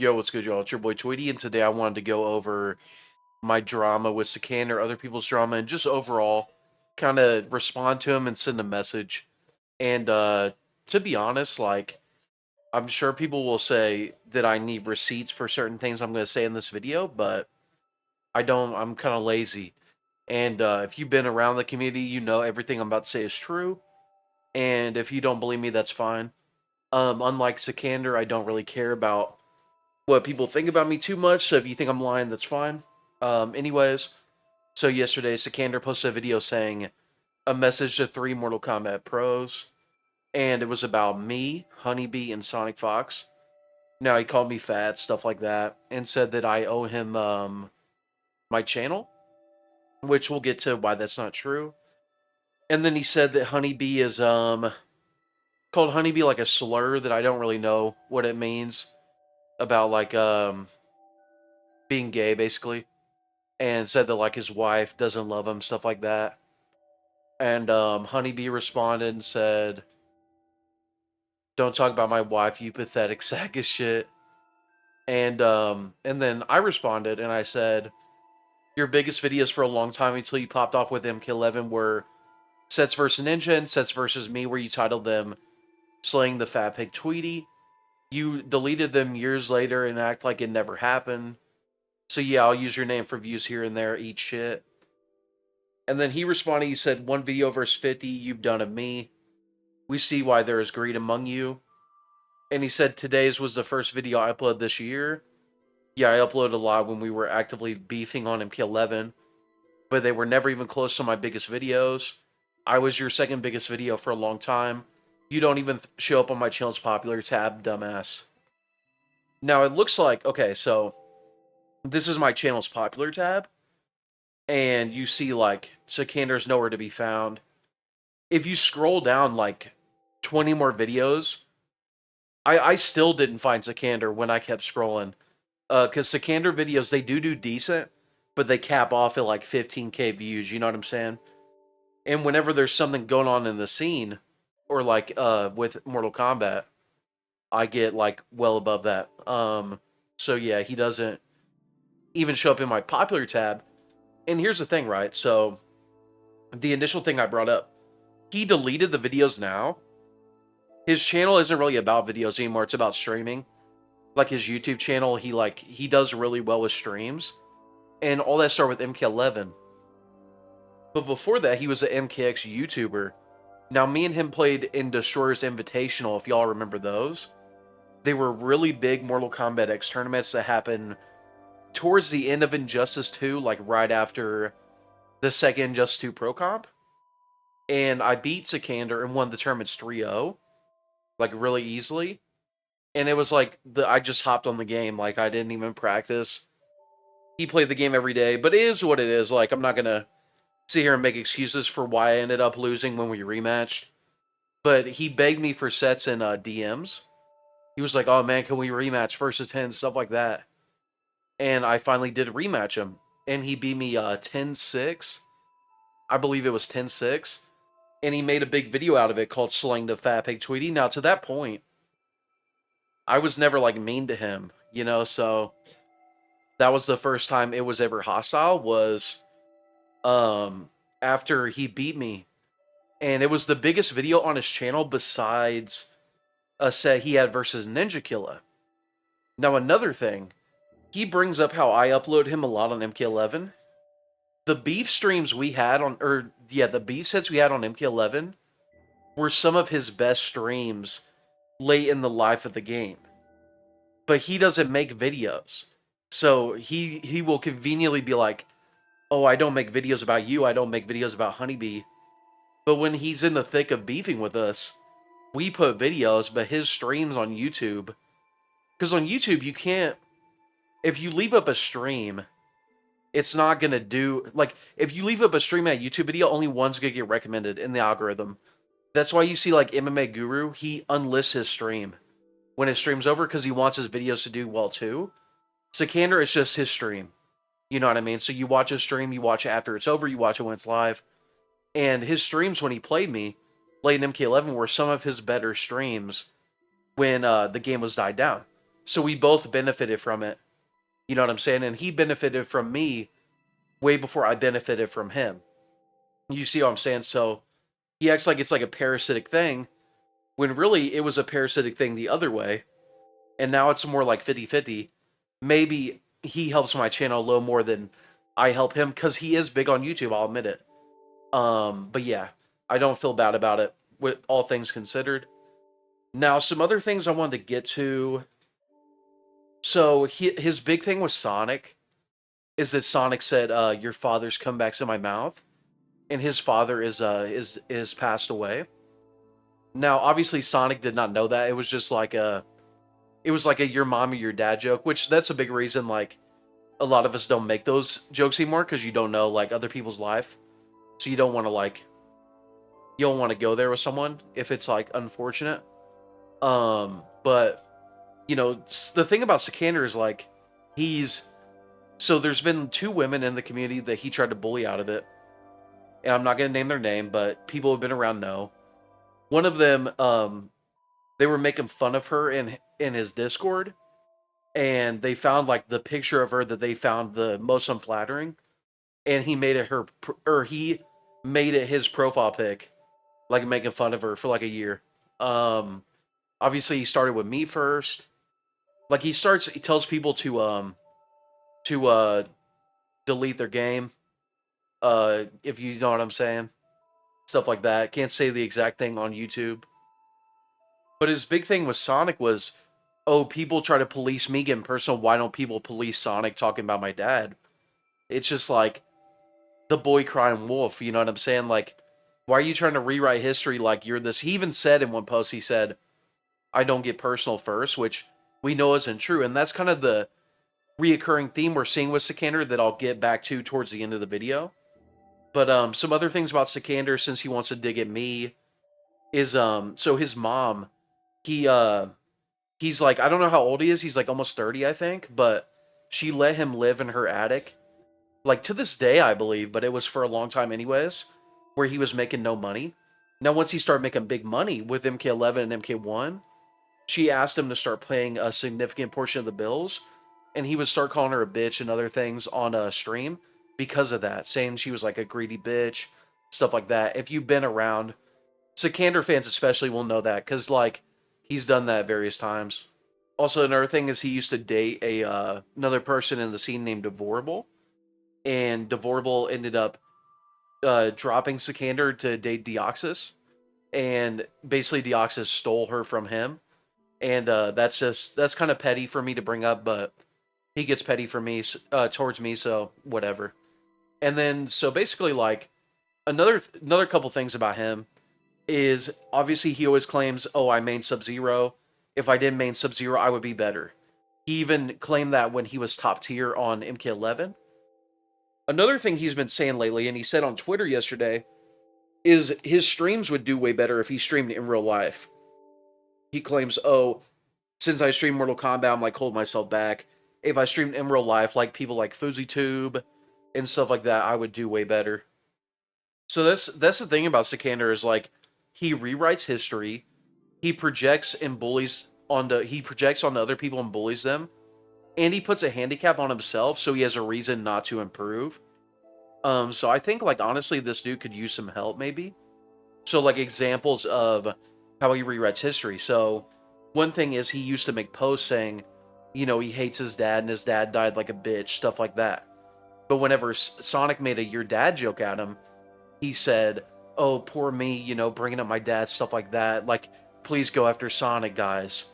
Yo, what's good, y'all? It's your boy Tweedy, and today I wanted to go over my drama with Sikander, other people's drama, and just overall kind of respond to him and send a message. And to be honest, like, I'm sure people will say that I need receipts for certain things I'm going to say in this video, but I don't. I'm kind of lazy. And if you've been around the community, you know everything I'm about to say is true. And if you don't believe me, that's fine. Unlike Sikander, I don't really care about what people think about me too much. So if you think I'm lying, that's fine. Anyways, so yesterday Sikander posted a video saying a message to 3 Mortal Kombat pros, and it was about me, Honeybee, and Sonic Fox. Now he called me fat, stuff like that, and said that I owe him my channel, which we'll get to why that's not true. And then he said that Honeybee is called Honeybee like a slur that I don't really know what it means about like being gay basically. And said that like his wife doesn't love him, stuff like that. And Honeybee responded and said, "Don't talk about my wife, you pathetic sack of shit." And then I responded and I said, "Your biggest videos for a long time until you popped off with MK11 were Sets vs Ninja and Sets vs Me, where you titled them Slaying the Fat Pig Tweedy. You deleted them years later and act like it never happened. So yeah, I'll use your name for views here and there, eat shit." And then he responded, he said, "One video versus 50, you've done of me. We see why there is greed among you." And he said, "Today's was the first video I uploaded this year. Yeah, I uploaded a lot when we were actively beefing on MK11, but they were never even close to my biggest videos. I was your second biggest video for a long time. You don't even show up on my channel's popular tab, dumbass." Now, it looks like, okay, so this is my channel's popular tab, and you see, like, Sikander's nowhere to be found. If you scroll down, like, 20 more videos, I still didn't find Sikander when I kept scrolling. Because Sikander videos, they do decent, but they cap off at, like, 15K views, you know what I'm saying? And whenever there's something going on in the scene, or, like, with Mortal Kombat, I get, like, well above that. So yeah, he doesn't even show up in my popular tab. And here's the thing, right? So, the initial thing I brought up, he deleted the videos now. His channel isn't really about videos anymore. It's about streaming. Like his YouTube channel, he does really well with streams. And all that started with MK11. But before that, he was an MKX YouTuber. Now, me and him played in Destroyer's Invitational, if y'all remember those. They were really big Mortal Kombat X tournaments that happened towards the end of Injustice 2, like right after the second Injustice 2 Pro Comp. And I beat Sikander and won the tournaments 3-0, like really easily. And it was like I just hopped on the game, like I didn't even practice. He played the game every day, but it is what it is. Like, I'm not gonna sit here and make excuses for why I ended up losing when we rematched. But he begged me for sets in DMs. He was like, "Oh man, can we rematch versus 10, stuff like that." And I finally did rematch him, and he beat me 10-6. I believe it was 10-6. And he made a big video out of it called Slaying the Fat Pig Tweedy. Now, to that point, I was never, like, mean to him, you know? So, that was the first time it was ever hostile, was after he beat me. And it was the biggest video on his channel besides a set he had versus Ninja Killa. Now, another thing, he brings up how I upload him a lot on MK11. The beef streams we had on, the beef sets we had on MK11 were some of his best streams late in the life of the game. But he doesn't make videos. So he will conveniently be like, "Oh, I don't make videos about you. I don't make videos about Honeybee." But when he's in the thick of beefing with us, we put videos, but his streams on YouTube, because on YouTube you can't, if you leave up a stream, it's not going to do, like, if you leave up a stream at YouTube video, only one's going to get recommended in the algorithm. That's why you see, like, MMA Guru, he unlists his stream when his stream's over because he wants his videos to do well too. Sikander, it's just his stream. You know what I mean? So you watch his stream, you watch it after it's over, you watch it when it's live. And his streams when he played me, late in MK11, were some of his better streams when the game was died down. So we both benefited from it. You know what I'm saying? And he benefited from me way before I benefited from him. You see what I'm saying? So he acts like it's like a parasitic thing when really it was a parasitic thing the other way. And now it's more like 50-50. Maybe he helps my channel a little more than I help him because he is big on YouTube, I'll admit it. But yeah, I don't feel bad about it with all things considered. Now, some other things I wanted to get to. So his big thing with Sonic is that Sonic said, "Your father's comebacks in my mouth," and his father is passed away. Now, obviously, Sonic did not know that. It was just like a your mom or your dad joke, which that's a big reason like a lot of us don't make those jokes anymore because you don't know like other people's life, so you don't want to go there with someone if it's like unfortunate. But you know, the thing about Sikander is like he's so there's been 2 women in the community that he tried to bully out of it, and I'm not gonna name their name, but people who've been around know. One of them, they were making fun of her in his Discord, and they found like the picture of her that they found the most unflattering, and he made it his profile pic, like making fun of her for like a year. Obviously he started with me first. Like he tells people to delete their game, if you know what I'm saying. Stuff like that. Can't say the exact thing on YouTube. But his big thing with Sonic was, oh, people try to police me getting personal. Why don't people police Sonic talking about my dad? It's just like the boy crying wolf. You know what I'm saying? Like, why are you trying to rewrite history like you're this? He even said in one post, he said, I don't get personal first, which we know isn't true. And that's kind of the reoccurring theme we're seeing with Sikander that I'll get back to towards the end of the video. But some other things about Sikander, since he wants to dig at me, is so his mom, he he's like, I don't know how old he is, he's like almost 30, I think, but she let him live in her attic. Like to this day, I believe, but it was for a long time anyways, where he was making no money. Now once he started making big money with MK11 and MK1, she asked him to start paying a significant portion of the bills, and he would start calling her a bitch and other things on a stream because of that, saying she was like a greedy bitch, stuff like that. If you've been around, Sikander fans especially will know that, because like he's done that various times. Also, another thing is he used to date another person in the scene named Devorable, and Devorable ended up dropping Sikander to date Deoxys, and basically Deoxys stole her from him, and that's kind of petty for me to bring up, but he gets petty for me towards me, so whatever. And then so basically like another couple things about him is obviously he always claims, oh, I main Sub-Zero. If I didn't main Sub-Zero, I would be better. He even claimed that when he was top tier on MK11. Another thing he's been saying lately, and he said on Twitter yesterday, is his streams would do way better if he streamed in real life. He claims, oh, since I stream Mortal Kombat, I'm like hold myself back. If I streamed in real life, like people like FuzzyTube and stuff like that, I would do way better. So that's the thing about Sikander is like he rewrites history, he projects onto other people and bullies them, and he puts a handicap on himself so he has a reason not to improve. So I think like honestly this dude could use some help maybe. So like examples of how he rewrites history. So one thing is he used to make posts saying, you know, he hates his dad and his dad died like a bitch, stuff like that. But whenever Sonic made a your dad joke at him, he said, oh, poor me, you know, bringing up my dad, stuff like that. Like, please go after Sonic, guys.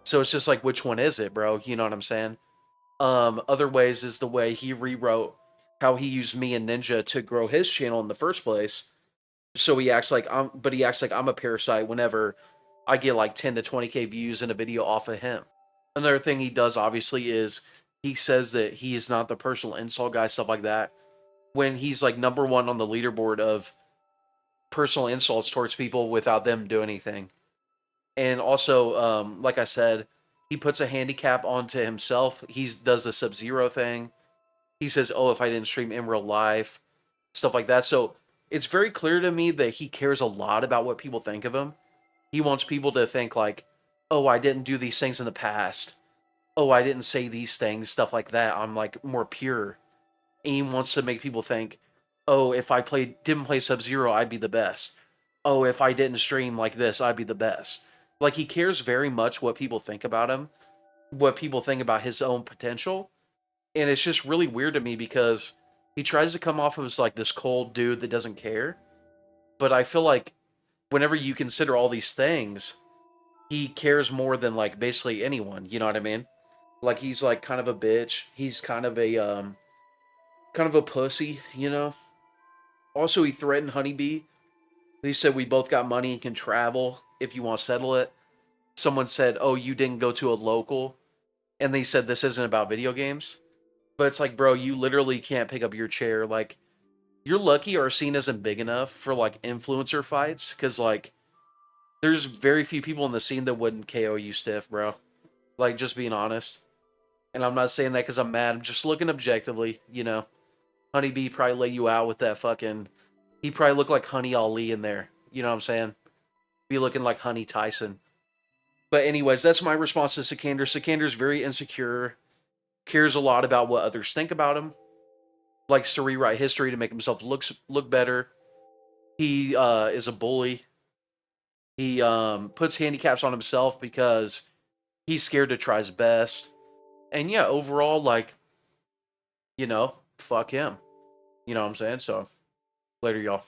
So it's just like, which one is it, bro? You know what I'm saying? Other ways is the way he rewrote how he used me and Ninja to grow his channel in the first place. So he acts like I'm a parasite whenever I get like 10 to 20k views in a video off of him. Another thing he does obviously is he says that he is not the personal insult guy, stuff like that, when he's like number one on the leaderboard of personal insults towards people without them doing anything. And also, like I said, he puts a handicap onto himself. He does the Sub-Zero thing. He says, oh, if I didn't stream in real life, stuff like that. So it's very clear to me that he cares a lot about what people think of him. He wants people to think like, oh, I didn't do these things in the past. oh, I didn't say these things, stuff like that. I'm like more pure. And he wants to make people think, oh, if I didn't play Sub-Zero, I'd be the best. Oh, if I didn't stream like this, I'd be the best. Like he cares very much what people think about him, what people think about his own potential. And it's just really weird to me because he tries to come off as like this cold dude that doesn't care. But I feel like whenever you consider all these things, he cares more than like basically anyone, you know what I mean? Like he's like kind of a bitch. He's kind of a pussy, you know? Also, he threatened Honeybee. He said we both got money and can travel if you want to settle it. Someone said, "Oh, you didn't go to a local." And they said this isn't about video games. But it's like, bro, you literally can't pick up your chair. Like, you're lucky our scene isn't big enough for like influencer fights cuz like there's very few people in the scene that wouldn't KO you stiff, bro. Like just being honest. And I'm not saying that cuz I'm mad. I'm just looking objectively, you know. Honeybee probably lay you out with that fucking. He probably looked like Honey Ali in there. You know what I'm saying? Be looking like Honey Tyson. But anyways, that's my response to Sikander. Sikander's very insecure, cares a lot about what others think about him, likes to rewrite history to make himself look better. He is a bully. He puts handicaps on himself because he's scared to try his best. And yeah, overall, like, fuck him. You know what I'm saying? So, later, y'all.